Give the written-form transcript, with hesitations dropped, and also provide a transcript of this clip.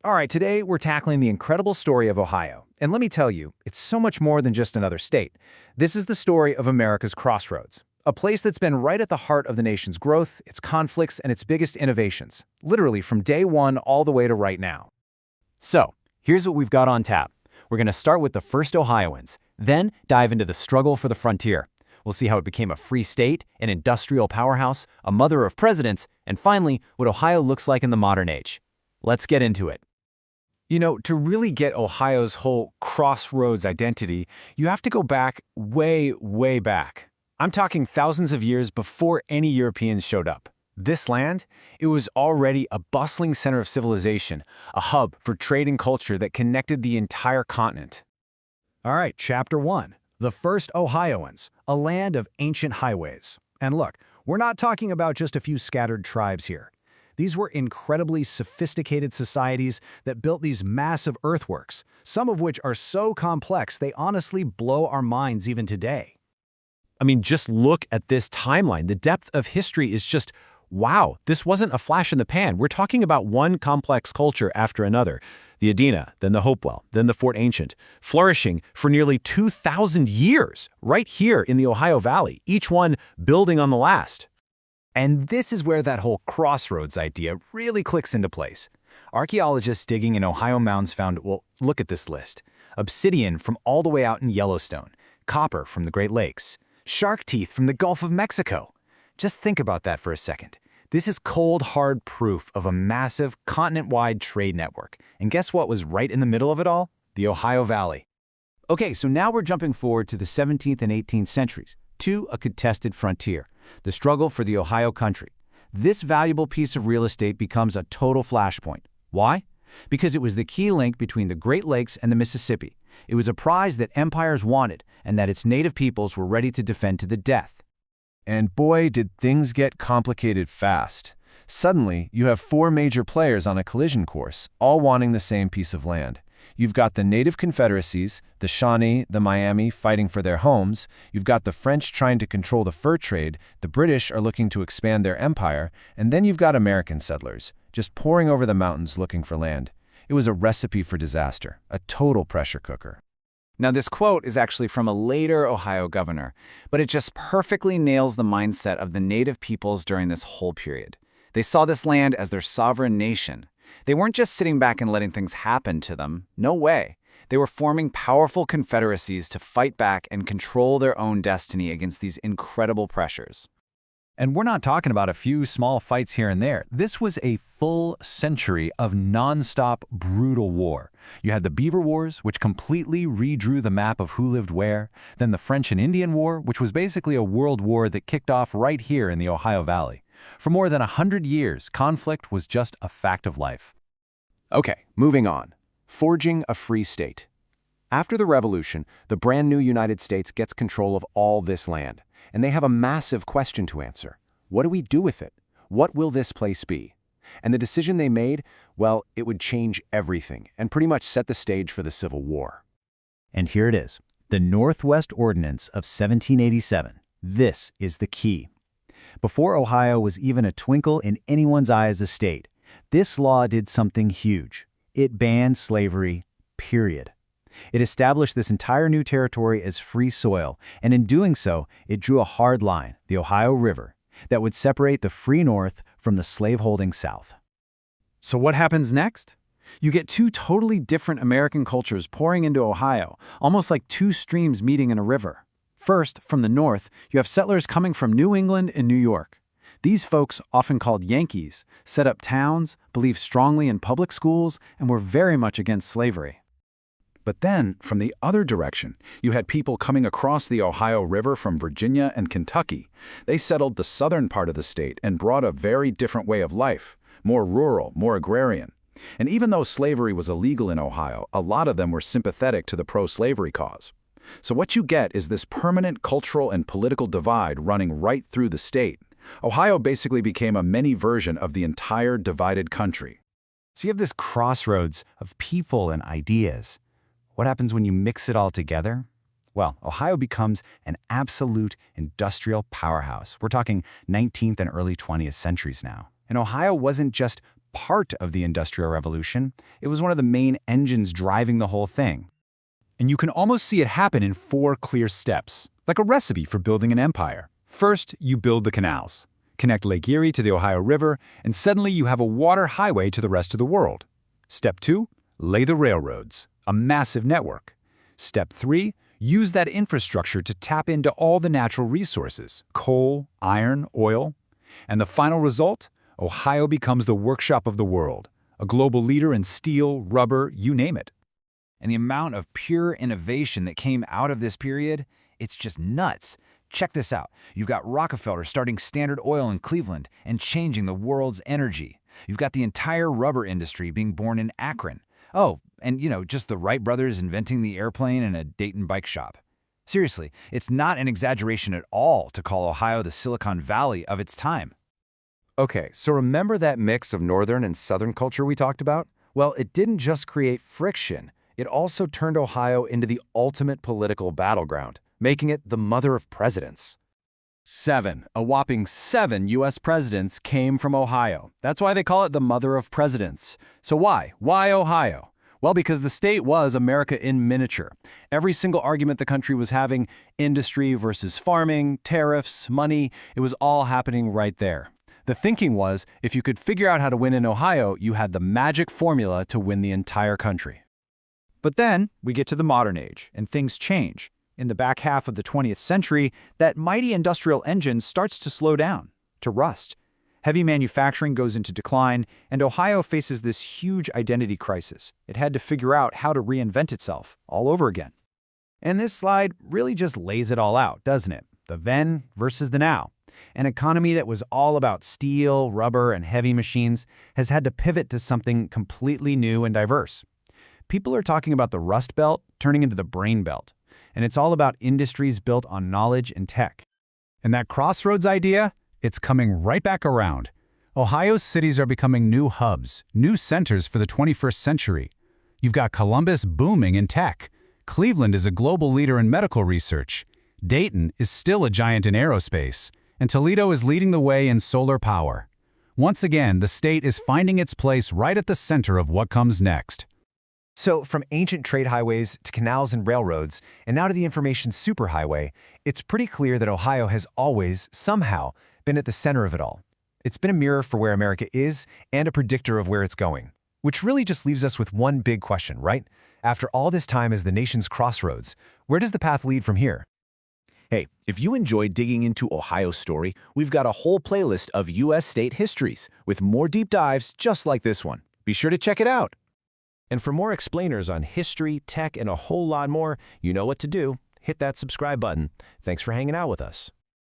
All right, today we're tackling the incredible story of Ohio. And let me tell you, it's so much more than just another state. This is the story of America's crossroads, a place that's been right at the heart of the nation's growth, its conflicts, and its biggest innovations, literally from day one all the way to right now. So, here's what we've got on tap. We're going to start with the first Ohioans, then dive into the struggle for the frontier. We'll see how it became a free state, an industrial powerhouse, a mother of presidents, and finally, what Ohio looks like in the modern age. Let's get into it. You know, to really get Ohio's whole crossroads identity, you have to go back way, way back. I'm talking thousands of years before any Europeans showed up. This land, it was already a bustling center of civilization, a hub for trade and culture that connected the entire continent. All right, Chapter 1. The First Ohioans, a land of ancient highways. And look, we're not talking about just a few scattered tribes here. These were incredibly sophisticated societies that built these massive earthworks, some of which are so complex they honestly blow our minds even today. I mean, just look at this timeline. The depth of history is just, wow, this wasn't a flash in the pan. We're talking about one complex culture after another. The Adena, then the Hopewell, then the Fort Ancient, flourishing for nearly 2,000 years, right here in the Ohio Valley, each one building on the last. And this is where that whole crossroads idea really clicks into place. Archaeologists digging in Ohio mounds found, well, look at this list. Obsidian from all the way out in Yellowstone, copper from the Great Lakes, shark teeth from the Gulf of Mexico. Just think about that for a second. This is cold, hard proof of a massive, continent-wide trade network. And guess what was right in the middle of it all? The Ohio Valley. Okay, so now we're jumping forward to the 17th and 18th centuries, to a contested frontier, the struggle for the Ohio country. This valuable piece of real estate becomes a total flashpoint. Why? Because it was the key link between the Great Lakes and the Mississippi. It was a prize that empires wanted and that its native peoples were ready to defend to the death. And boy, did things get complicated fast. Suddenly, you have four major players on a collision course, all wanting the same piece of land. You've got the native confederacies, the Shawnee, the Miami fighting for their homes. You've got the French trying to control the fur trade. The British are looking to expand their empire. And then you've got American settlers, just pouring over the mountains looking for land. It was a recipe for disaster, a total pressure cooker. Now, this quote is actually from a later Ohio governor, but it just perfectly nails the mindset of the native peoples during this whole period. They saw this land as their sovereign nation. They weren't just sitting back and letting things happen to them. No way. They were forming powerful confederacies to fight back and control their own destiny against these incredible pressures. And we're not talking about a few small fights here and there. This was a full century of nonstop, brutal war. You had the Beaver Wars, which completely redrew the map of who lived where. Then the French and Indian War, which was basically a world war that kicked off right here in the Ohio Valley. For more than 100 years, conflict was just a fact of life. Okay, moving on. Forging a free state. After the Revolution, the brand new United States gets control of all this land. And they have a massive question to answer. What do we do with it? What will this place be? And the decision they made, well, it would change everything and pretty much set the stage for the Civil War. And here it is, the Northwest Ordinance of 1787. This is the key. Before Ohio was even a twinkle in anyone's eye as a state, this law did something huge. It banned slavery, period. It established this entire new territory as free soil, and in doing so, it drew a hard line, the Ohio River, that would separate the free North from the slaveholding South. So what happens next? You get two totally different American cultures pouring into Ohio, almost like two streams meeting in a river. First, from the north, you have settlers coming from New England and New York. These folks, often called Yankees, set up towns, believed strongly in public schools, and were very much against slavery. But then, from the other direction, you had people coming across the Ohio River from Virginia and Kentucky. They settled the southern part of the state and brought a very different way of life, more rural, more agrarian. And even though slavery was illegal in Ohio, a lot of them were sympathetic to the pro-slavery cause. So what you get is this permanent cultural and political divide running right through the state. Ohio basically became a mini version of the entire divided country. So you have this crossroads of people and ideas. What happens when you mix it all together? Well, Ohio becomes an absolute industrial powerhouse. We're talking 19th and early 20th centuries now. And Ohio wasn't just part of the Industrial Revolution. It was one of the main engines driving the whole thing. And you can almost see it happen in 4 clear steps, like a recipe for building an empire. First, you build the canals. Connect Lake Erie to the Ohio River, and suddenly you have a water highway to the rest of the world. Step 2, lay the railroads, a massive network. Step 3, use that infrastructure to tap into all the natural resources, coal, iron, oil. And the final result? Ohio becomes the workshop of the world, a global leader in steel, rubber, you name it. And the amount of pure innovation that came out of this period, it's just nuts. Check this out. You've got Rockefeller starting Standard Oil in Cleveland and changing the world's energy. You've got the entire rubber industry being born in Akron. Oh, and just the Wright brothers inventing the airplane in a Dayton bike shop. Seriously, it's not an exaggeration at all to call Ohio the Silicon Valley of its time. Okay, so remember that mix of northern and southern culture we talked about? Well, it didn't just create friction. It also turned Ohio into the ultimate political battleground, making it the mother of presidents. A whopping 7 U.S. presidents came from Ohio. That's why they call it the mother of presidents. So why? Why Ohio? Well, because the state was America in miniature. Every single argument the country was having, industry versus farming, tariffs, money, it was all happening right there. The thinking was, if you could figure out how to win in Ohio, you had the magic formula to win the entire country. But then we get to the modern age, and things change. In the back half of the 20th century, that mighty industrial engine starts to slow down, to rust. Heavy manufacturing goes into decline, and Ohio faces this huge identity crisis. It had to figure out how to reinvent itself all over again. And this slide really just lays it all out, doesn't it? The then versus the now. An economy that was all about steel, rubber, and heavy machines has had to pivot to something completely new and diverse. People are talking about the Rust Belt turning into the Brain Belt, and it's all about industries built on knowledge and tech. And that crossroads idea, it's coming right back around. Ohio's cities are becoming new hubs, new centers for the 21st century. You've got Columbus booming in tech. Cleveland is a global leader in medical research. Dayton is still a giant in aerospace. And Toledo is leading the way in solar power. Once again, the state is finding its place right at the center of what comes next. So from ancient trade highways to canals and railroads, and now to the information superhighway, it's pretty clear that Ohio has always, somehow, been at the center of it all. It's been a mirror for where America is and a predictor of where it's going. Which really just leaves us with one big question, right? After all this time as the nation's crossroads, where does the path lead from here? Hey, if you enjoyed digging into Ohio's story, we've got a whole playlist of U.S. state histories with more deep dives just like this one. Be sure to check it out. And for more explainers on history, tech, and a whole lot more, you know what to do. Hit that subscribe button. Thanks for hanging out with us.